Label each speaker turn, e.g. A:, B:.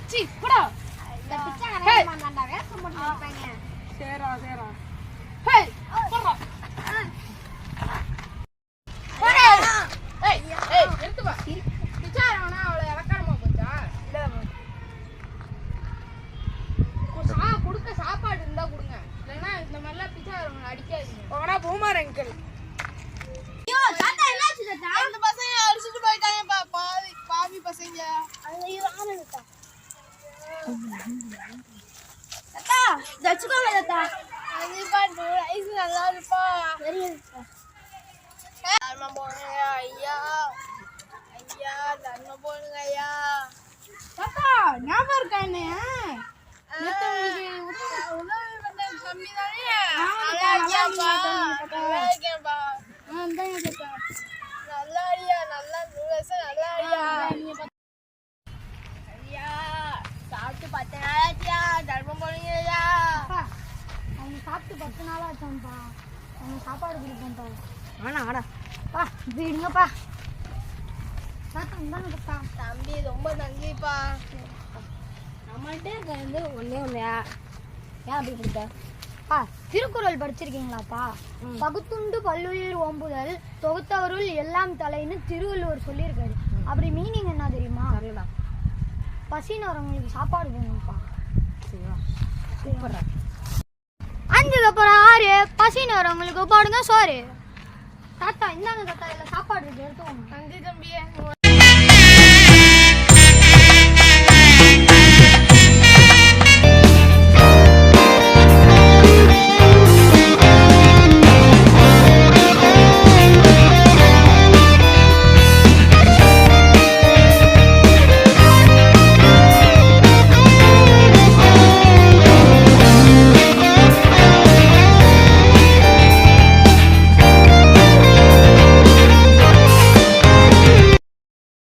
A: C போடா
B: சேரா சேரா
A: ஹே போடா ஏய் ஏய் எடுத்து வா பிச்சாரவனா அவளை இலக்காரமா போச்சா கொடுக்க சாப்பாடு இருந்தா கொடுங்க இல்லைன்னா இந்த மாதிரிலாம் பிச்சாரவங்களை அடிக்காதீங்க
B: அவனா பூமார் அங்கிள்
C: ஐயோ தாத்தா என்னாச்சு தாத்தா
B: இந்த பசங்க அடிச்சிட்டு போயிட்டாங்கப்பா பாவி பசங்க
C: ஐயோ ஆனந்தா தாத்தா தச்சுக்கோங்க தாத்தா
B: கண்டிப்பா ஐஸ் நல்லா இருப்பா
C: தெரியும்
B: தர்மம் போடுங்க ஐயா ஐயா தர்மம் போடுங்க ஐயா
A: தாத்தா ஞாபகம் இருக்கா என்ன
B: உதவி பண்ண கம்மி தானே
A: நல்லா
B: இருக்கேன்ப்பா
A: இருக்கேன்ப்பா.
B: நல்லா இருக்கேன்ப்பா நல்லா அடியா நல்லா நல்லா அடியா ஐயா சாப்பிட்டு 10 நாள் ஆச்சியா தர்மம் போடுங்க ஐயா
C: அவங்க சாப்பிட்டு 10 நாள் ஆச்சாம்ப்பா அவங்க சாப்பாடு கொடுப்போம்ப்பா
A: ஆனா ஆடா
C: பா விடுங்கப்பா தாத்தா இந்தாங்க தாத்தா
B: தம்பி ரொம்ப நன்றிப்பா
A: நம்மள்ட்ட வந்து ஒன்னே ஒன்னையா ஏன் அப்படி கொடுத்த
C: திருக்குறள் படிச்சிருக்கீங்களாப்பா பகுத்துண்டு பல்லுயிர் ஓம்புதல் தொகுத்தவருள் எல்லாம் தலைன்னு திருவள்ளுவர் சொல்லியிருக்காரு அப்படி மீனிங் என்ன தெரியுமா
A: தெரியல
C: பசின்னு வரவங்களுக்கு சாப்பாடு வேணும்ப்பா
A: சூப்பரா
C: 5 அப்புறம் 6 பசின்னு வரவங்களுக்கு போடுங்க சோறு தாத்தா இந்தாங்க தாத்தா இதில் சாப்பாடு இருக்கு எடுத்துக்கோங்க
B: நன்றி தம்பி